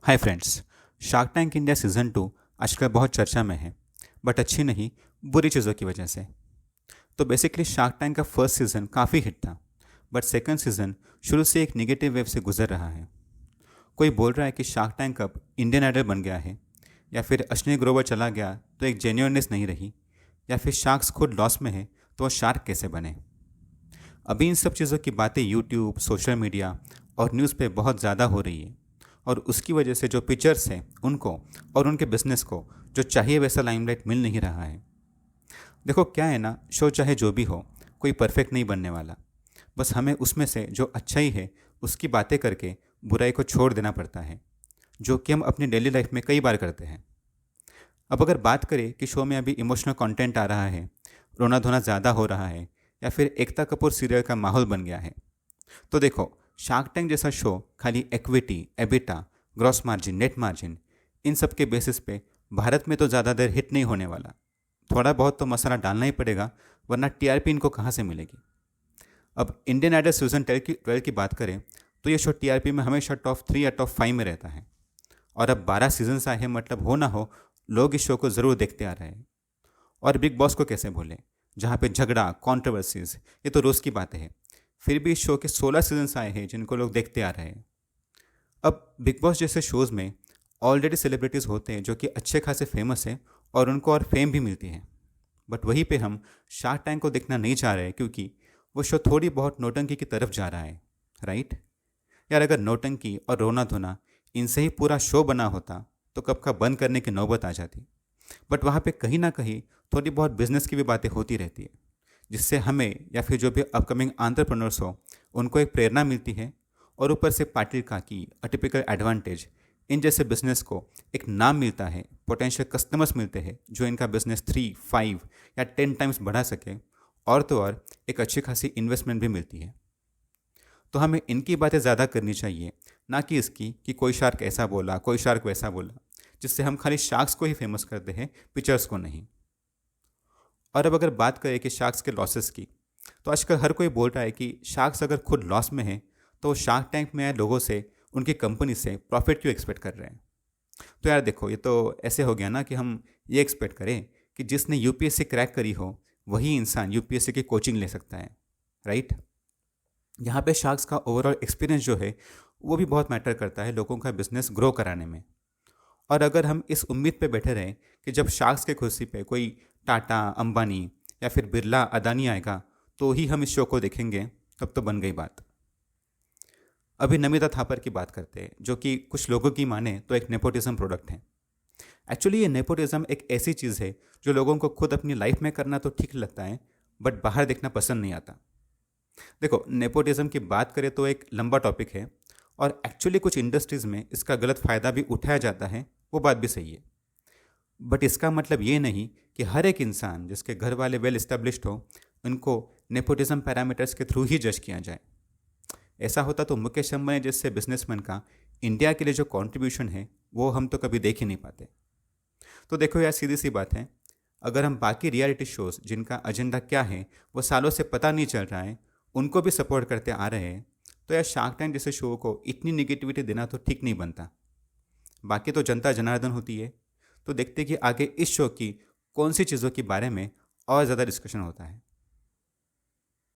Hi friends. Shark tank India season 2 आजकल बहुत चर्चा में है, बट अच्छी नहीं, बुरी चीज़ों की वजह से। तो बेसिकली शार्क टैंक का फर्स्ट सीज़न काफ़ी हिट था, बट सेकंड सीज़न शुरू से एक नेगेटिव वेव से गुजर रहा है। कोई बोल रहा है कि शार्क टैंक अब इंडियन आइडल बन गया है, या फिर अश्विनी ग्रोवर चला गया तो एक जेन्युइननेस नहीं रही, या फिर शार्क्स खुद लॉस में है तो वो शार्क कैसे बने। अभी इन सब चीज़ों की बातें यूट्यूब, सोशल मीडिया और न्यूज़ पे बहुत ज़्यादा हो रही है, और उसकी वजह से जो पिक्चर्स हैं उनको और उनके बिजनेस को जो चाहिए वैसा लाइमलाइट मिल नहीं रहा है। देखो क्या है ना, शो चाहे जो भी हो, कोई परफेक्ट नहीं बनने वाला। बस हमें उसमें से जो अच्छा ही है उसकी बातें करके बुराई को छोड़ देना पड़ता है, जो कि हम अपनी डेली लाइफ में कई बार करते हैं। अब अगर बात करें कि शो में अभी इमोशनल कंटेंट आ रहा है, रोना धोना ज़्यादा हो रहा है, या फिर एकता कपूर सीरियल का माहौल बन गया है, तो देखो, शार्क टैंक जैसा शो खाली equity, EBITDA, gross margin, net margin, इन सब के बेसिस पे भारत में तो ज़्यादा देर हिट नहीं होने वाला। थोड़ा बहुत तो मसाला डालना ही पड़ेगा, वरना टीआरपी इनको कहाँ से मिलेगी। अब इंडियन आइडल सीजन 12 की बात करें तो ये शो टीआरपी में हमेशा टॉप 3 या टॉप 5 में रहता है। और अब 12 सीजन्स आए हैं, मतलब हो ना हो, लोग इस शो को ज़रूर देखते आ रहे हैं। और बिग बॉस को कैसे भूलें, जहाँ पे झगड़ा, कॉन्ट्रोवर्सीज, ये तो रोज़ की बातें हैं। फिर भी इस शो के 16 सीजन्स आए हैं जिनको लोग देखते आ रहे हैं। अब बिग बॉस जैसे शोज़ में ऑलरेडी सेलिब्रिटीज़ होते हैं जो कि अच्छे खासे फेमस हैं, और उनको और फेम भी मिलती है। बट वहीं पे हम शार्क टैंक को देखना नहीं चाह रहे, क्योंकि वो शो थोड़ी बहुत नौटंकी की तरफ जा रहा है। राइट यार, अगर नौटंकी और रोना धोना इनसे ही पूरा शो बना होता तो कब का बंद करने की नौबत आ जाती। बट वहाँ पे कहीं ना कहीं थोड़ी बहुत बिजनेस की भी बातें होती रहती है, जिससे हमें या फिर जो भी अपकमिंग एंटरप्रेन्योर्स हो उनको एक प्रेरणा मिलती है। और ऊपर से पाटिल की अटिपिकल एडवांटेज, इन जैसे बिजनेस को एक नाम मिलता है, पोटेंशियल कस्टमर्स मिलते हैं जो इनका बिजनेस 3, 5 या 10 टाइम्स बढ़ा सके। और तो और एक अच्छी खासी इन्वेस्टमेंट भी मिलती है। तो हमें इनकी बातें ज़्यादा करनी चाहिए, ना कि इसकी कि कोई शार्क ऐसा बोला, कोई शार्क वैसा बोला, जिससे हम खाली शार्क्स को ही फेमस करते हैं, पिक्चर्स को नहीं। और अब अगर बात करें कि शार्क्स के लॉसेस की, तो आजकल हर कोई बोल रहा है कि शार्क्स अगर खुद लॉस में है तो शार्क टैंक में आए लोगों से, उनकी कंपनी से प्रॉफिट क्यों एक्सपेक्ट कर रहे हैं। तो यार देखो, ये तो ऐसे हो गया ना कि हम ये एक्सपेक्ट करें कि जिसने यूपीएससी क्रैक करी हो वही इंसान यूपीएससी की कोचिंग ले सकता है। राइट। यहाँ पे शार्क्स का ओवरऑल एक्सपीरियंस जो है वो भी बहुत मैटर करता है लोगों का बिजनेस ग्रो कराने में। और अगर हम इस उम्मीद पे बैठे रहें कि जब शार्क्स के कुर्सी पे कोई टाटा, अंबानी या फिर बिरला, अदानी आएगा तो ही हम इस शो को देखेंगे, तब तो बन गई बात। अभी नमिता थापर की बात करते हैं, जो कि कुछ लोगों की माने तो एक नेपोटिज्म प्रोडक्ट है। एक्चुअली ये नेपोटिज्म एक ऐसी चीज़ है जो लोगों को खुद अपनी लाइफ में करना तो ठीक लगता है, बट बाहर देखना पसंद नहीं आता। देखो, नेपोटिज्म की बात करें तो एक लंबा टॉपिक है, और एक्चुअली कुछ इंडस्ट्रीज़ में इसका गलत फ़ायदा भी उठाया जाता है, वो बात भी सही है। बट इसका मतलब ये नहीं कि हर एक इंसान जिसके घर वाले वेल इस्टेब्लिश्ड हो, उनको नेपोटिज्म पैरामीटर्स के थ्रू ही जज किया जाए। ऐसा होता तो मुकेश अंबानी जैसे बिजनेसमैन का इंडिया के लिए जो कंट्रीब्यूशन है वो हम तो कभी देख ही नहीं पाते। तो देखो यार, सीधी सी बात है, अगर हम बाकी रियलिटी शोज़ जिनका एजेंडा क्या है वो सालों से पता नहीं चल रहा है, उनको भी सपोर्ट करते आ रहे हैं, तो यार शार्क टैंक जैसे शो को इतनी निगेटिविटी देना तो ठीक नहीं बनता। बाकी तो जनता जनार्दन होती है। तो देखते कि आगे इस शो की कौन सी चीज़ों के बारे में और ज़्यादा डिस्कशन होता है।